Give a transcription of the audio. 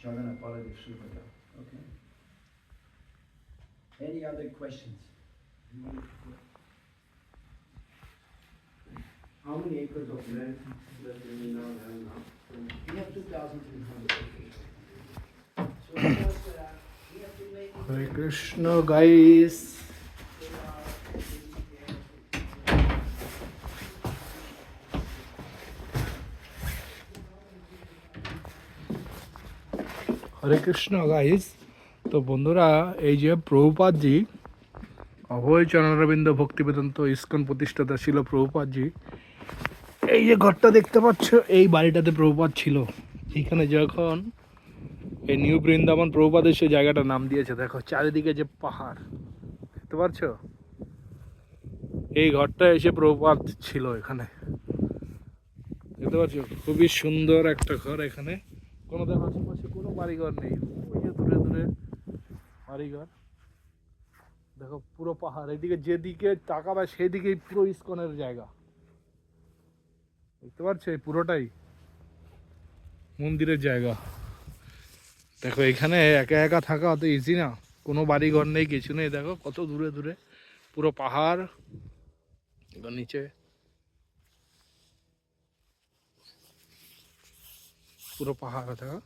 Jagannath Baladev Subhadra. Okay. Any other questions? How many acres of land does we now have now? We have 2,300 acres. So because we have to make it. Hare Krishna, guys. Hare Krishna guys. তো বন্ধুরা, এই যে প্রভুপাদজি, অভয় চরণারবিন্দ Bhaktivedanta ISKCON প্রতিষ্ঠাতা ছিল প্রভুপাদজি। এই যে ঘরটা দেখতে পাচ্ছ, এই বাড়িটাতে প্রভুপাদ ছিল। এখানে যখন এই নিউ বৃন্দাবন প্রভুপাদের সে জায়গাটার নাম দিয়েছে, দেখো চারিদিকে যে পাহাড় দেখতে পাচ্ছ, এই ঘরটা এসে প্রভুপাদ ছিল এখানে, দেখতে পাচ্ছ। খুবই সুন্দর একটা ঘর। এখানে কোনো দেখো আশেপাশে কোনো বাড়িঘর নেই, ওই যে দূরে দূরে বাড়িঘর। দেখো পুরো পাহাড়, এদিকে যেদিকে তাকাবে সেদিকেই পুরো ইস্কনের জায়গা, দেখতে পাচ্ছ। এই পুরোটাই মন্দিরের জায়গা। দেখো এখানে একা একা থাকা অত ইজি না, কোনো বাড়ি ঘর নেই, কিছু নেই। দেখো কত দূরে দূরে পুরো পাহাড়, নিচে পুরো পাহাড়। দেখো